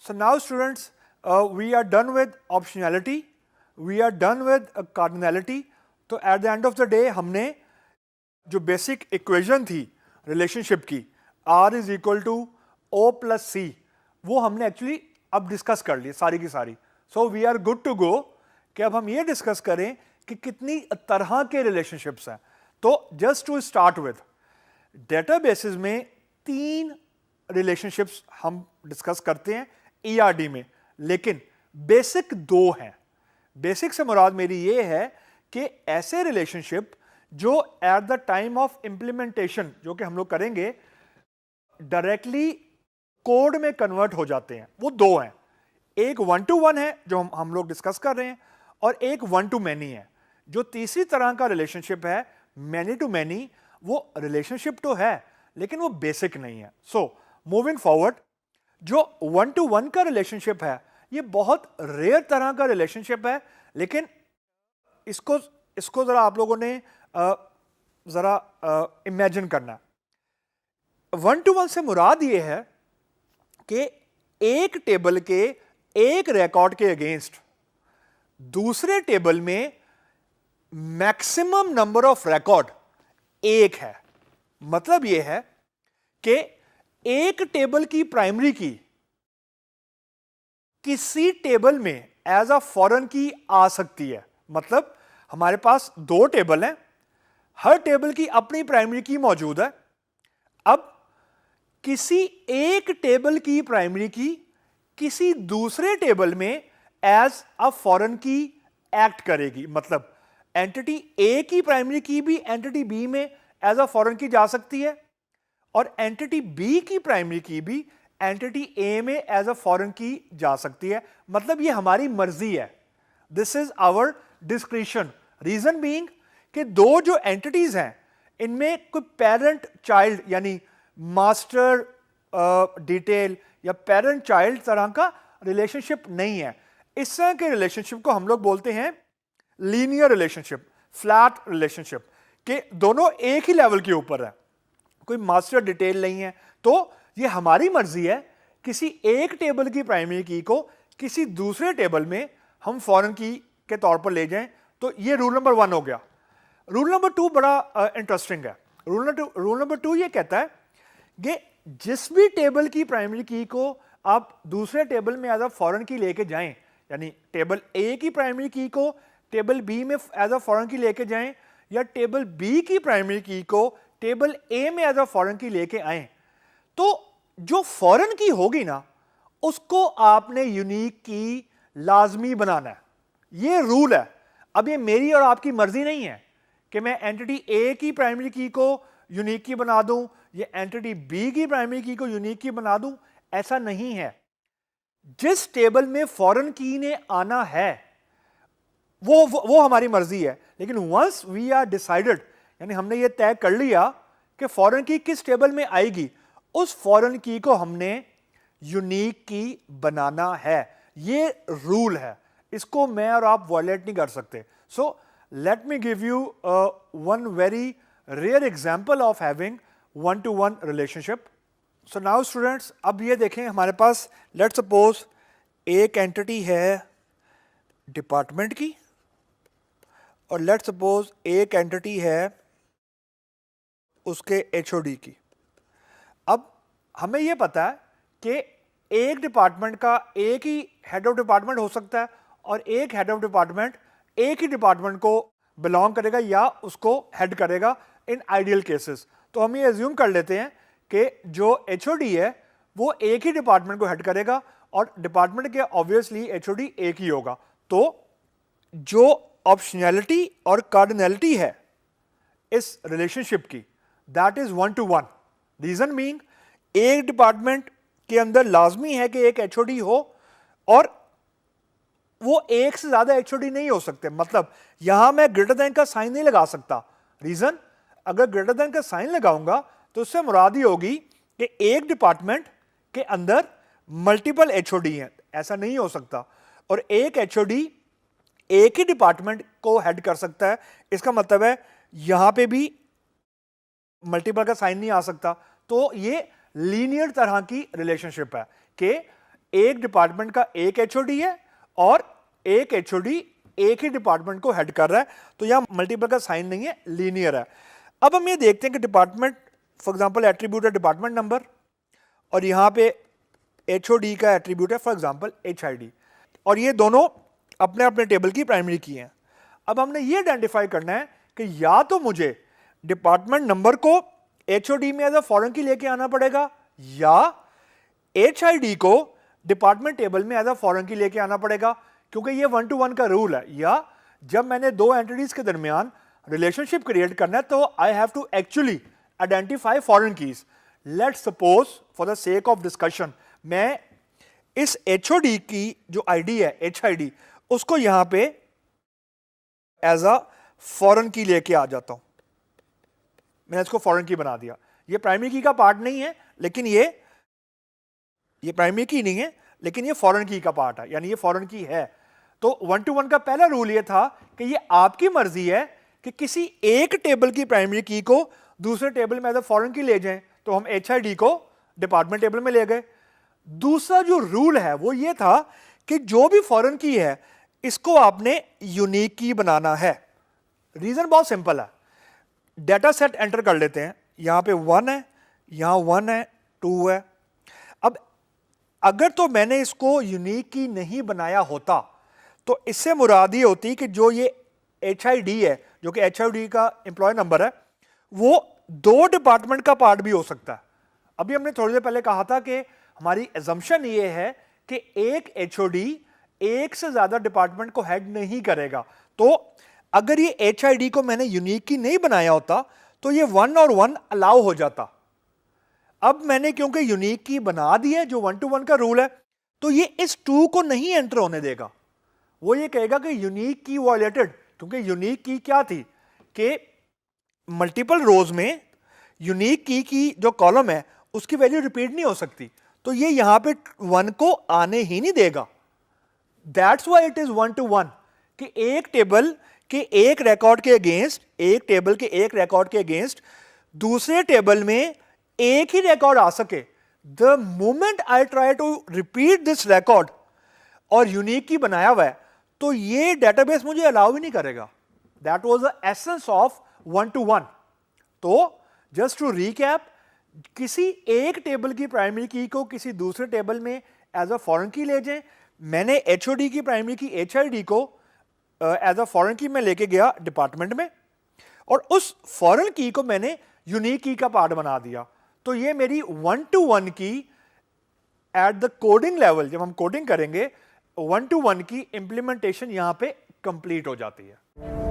So now students, we are done with optionality, we are done with cardinality. तो at the end of the day हमने जो basic equation थी relationship की R is equal to O plus C, वो हमने actually अब discuss कर ली सारी की सारी. So we are good to go कि अब हम ये डिस्कस करें कि कितनी तरह के रिलेशनशिप्स हैं. तो just to start with, databases में 3 रिलेशनशिप्स हम डिस्कस करते हैं ERD में, लेकिन बेसिक 2 हैं. बेसिक से मुराद मेरी ये है कि ऐसे रिलेशनशिप जो at the time of implementation, जो कि हम लोग करेंगे, डायरेक्टली कोड में कन्वर्ट हो जाते हैं. वो 2 हैं. एक 1 to 1 है जो हम लोग डिस्कस कर रहे हैं, और एक 1 to many है. जो तीसरी तरह का रिलेशनशिप है मैनी टू मैनी, वो रिलेशनशिप तो है लेकिन वो बेसिक नहीं है. सो मूविंग फॉरवर्ड, जो 1 to 1 का रिलेशनशिप है ये बहुत रेयर तरह का रिलेशनशिप है, लेकिन इसको जरा आप लोगों ने जरा इमेजिन करना है. 1 to 1 से मुराद ये है कि एक टेबल के एक रिकॉर्ड के अगेंस्ट दूसरे टेबल में मैक्सिमम नंबर ऑफ रिकॉर्ड 1 है. मतलब यह है कि एक टेबल की प्राइमरी की किसी टेबल में एज अ फॉरेन की आ सकती है. मतलब हमारे पास 2 टेबल हैं, हर टेबल की अपनी प्राइमरी की मौजूद है. अब किसी एक टेबल की प्राइमरी की किसी दूसरे टेबल में एज अ फॉरेन की एक्ट करेगी. मतलब एंटिटी ए की प्राइमरी की भी एंटिटी बी में एज अ फॉरेन की जा सकती है, और एंटिटी बी की प्राइमरी की भी एंटिटी ए में एज अ फॉरेन की जा सकती है. मतलब ये हमारी मर्जी है. This is our discretion. Reason being कि 2 जो एंटिटीज हैं इनमें कोई पेरेंट चाइल्ड यानी मास्टर डिटेल या पेरेंट चाइल्ड तरह का रिलेशनशिप नहीं है. इस तरह के रिलेशनशिप को हम लोग बोलते हैं लीनियर रिलेशनशिप, फ्लैट रिलेशनशिप, कि दोनों एक ही लेवल के ऊपर है, कोई मास्टर डिटेल नहीं है. तो ये हमारी मर्जी है किसी एक टेबल की प्राइमरी की को किसी दूसरे टेबल में हम फॉरेन की के तौर पर ले जाएं. तो ये रूल नंबर 1 हो गया. रूल नंबर 2 बड़ा इंटरेस्टिंग है. रूल नंबर 2 ये कहता है कि जिस भी टेबल की प्राइमरी की को आप दूसरे टेबल में एज अ फॉरेन की लेके जाएं, यानी टेबल ए की प्राइमरी की को टेबल बी में एज अ फॉरेन की लेके जाएं, या टेबल बी की प्राइमरी की को टेबल ए में एज अ फॉरेन की लेके आए, तो जो फॉरेन की होगी ना उसको आपने यूनिक की लाजमी बनाना है. ये रूल है. अब ये मेरी और आपकी मर्जी नहीं है कि मैं एंटिटी ए की प्राइमरी की को यूनिक की बना दूं या एंटिटी बी की प्राइमरी की को यूनिक की बना दूं. ऐसा नहीं है. जिस टेबल में फॉरेन की ने आना है वो हमारी मर्जी है. लेकिन वंस वी आर डिसाइडेड, यानी हमने ये तय कर लिया कि फॉरेन की किस टेबल में आएगी, उस फॉरेन की को हमने यूनिक की बनाना है. ये रूल है. इसको मैं और आप वॉयलेट नहीं कर सकते. So let me give you one very rare example of having 1 to 1 relationship. So now students, अब ये देखें हमारे पास, लेट्स सपोज एक एंटिटी है डिपार्टमेंट की, और लेट्स सपोज एक एंटिटी है उसके HOD की. अब हमें यह पता है कि एक डिपार्टमेंट का एक ही हेड ऑफ डिपार्टमेंट हो सकता है, और एक हेड ऑफ डिपार्टमेंट एक ही डिपार्टमेंट को बिलोंग करेगा या उसको हेड करेगा इन आइडियल केसेस. तो हम ये अज्यूम कर लेते हैं कि जो HOD है वो एक ही डिपार्टमेंट को हेड करेगा, और डिपार्टमेंट के ऑब्वियसली HOD एक ही होगा. तो जो ऑप्शनैलिटी और कार्डिनैलिटी है इस रिलेशनशिप की, that is 1 to 1. Reason being एक डिपार्टमेंट के अंदर लाजमी है कि एक HOD हो, और वो एक से ज्यादा HOD नहीं हो सकते. मतलब यहां मैं ग्रेटर देन का साइन नहीं लगा सकता. रीजन, अगर ग्रेटर देन का साइन लगाऊंगा तो उससे मुराद ही होगी कि एक डिपार्टमेंट के अंदर मल्टीपल HOD हैं. ऐसा नहीं हो सकता. और एक HOD एक ही डिपार्टमेंट को हेड कर सकता है. इसका मतलब है यहां पे भी मल्टीपल का साइन नहीं आ सकता. तो ये लीनियर तरह की रिलेशनशिप है कि एक डिपार्टमेंट का एक एचओडी है और एक एचओडी एक ही डिपार्टमेंट को हेड कर रहा है, तो यहां मल्टीपल का साइन नहीं है, लीनियर है। अब हम ये देखते हैं कि डिपार्टमेंट, फॉर एग्जांपल एट्रीब्यूट है डिपार्टमेंट नंबर और यहां पे एचओडी का एट्रीब्यूट है फॉर एग्जांपल एचआईडी, और ये दोनों अपने अपने टेबल की प्राइमरी की हैं। अब हमने ये आइडेंटिफाई करना है कि या तो मुझे डिपार्टमेंट नंबर को एचओडी में एज अ फॉरेन की लेके आना पड़ेगा या एचआईडी को डिपार्टमेंट टेबल में एज अ फॉरेन की लेके आना पड़ेगा, क्योंकि ये 1-to-1 का रूल है। या जब मैंने दो एंटिटीज के दरमियान रिलेशनशिप क्रिएट करना है तो I have to actually identify foreign keys. Let's suppose for the sake of discussion मैं इस एचओडी की जो आईडी है एचआईडी उसको यहां पे एज अ फॉरेन की लेके आ जाता हूं। मैंने इसको फॉरेन की बना दिया। ये प्राइमरी की का पार्ट नहीं है, लेकिन ये प्राइमरी की नहीं है, लेकिन ये फॉरेन की का पार्ट है, यानी ये फॉरेन की है। तो 1-to-1 का पहला रूल ये था कि ये आपकी मर्जी है कि किसी एक टेबल की प्राइमरी की को दूसरे टेबल में एज अ फॉरेन की ले जाएं, तो हम एचआईडी को डिपार्टमेंट टेबल में ले गए। दूसरा जो रूल है वो ये था कि जो भी फॉरेन की है इसको आपने यूनिक की बनाना है। रीजन बहुत सिंपल है, डेटा सेट एंटर कर लेते हैं, यहां पे 1 है, यहां 1 है, 2 है। अब अगर तो मैंने इसको यूनिक की नहीं बनाया होता तो इससे मुराद ये होती कि जो ये एचआईडी है, जो कि एचआईडी का एम्प्लॉय नंबर है, वो दो डिपार्टमेंट का पार्ट भी हो सकता है। अभी हमने थोड़ी देर पहले कहा था कि हमारी एजम्पशन ये है कि एक एचओडी एक से ज्यादा डिपार्टमेंट को हेड नहीं करेगा। तो अगर ये एचआईडी को मैंने यूनिक की नहीं बनाया होता तो ये 1 और 1 अलाउ हो जाता। अब मैंने क्योंकि यूनिक की बना दी है, जो 1-to-1 का रूल है, तो ये इस 2 को नहीं एंटर होने देगा। वो ये कहेगा कि यूनिक की वायलेटेड, क्योंकि यूनिक की क्या थी कि मल्टीपल रोज में यूनिक की जो कॉलम है उसकी वैल्यू रिपीट नहीं हो सकती, तो ये यहां पे 1 को आने ही नहीं देगा। That's why it is 1-to-1 कि एक टेबल के एक रिकॉर्ड के अगेंस्ट, एक टेबल के एक रिकॉर्ड के अगेंस्ट दूसरे टेबल में एक ही रिकॉर्ड आ सके। The moment I try to repeat this record और यूनिक की बनाया हुआ है तो ये डेटाबेस मुझे अलाउ ही नहीं करेगा। That was the essence of 1-to-1। तो जस्ट टू रिकैप, किसी एक टेबल की प्राइमरी की को किसी दूसरे टेबल में एज अ फॉरेन की ले जाएं। मैंने एचओडी की प्राइमरी की एचआईडी को एज अ फॉरेन की में लेके गया डिपार्टमेंट में, और उस फॉरेन की को मैंने यूनिक की का पार्ट बना दिया। तो ये मेरी 1-to-1 की एट द कोडिंग लेवल, जब हम कोडिंग करेंगे 1-to-1 की इंप्लीमेंटेशन यहां पे कंप्लीट हो जाती है।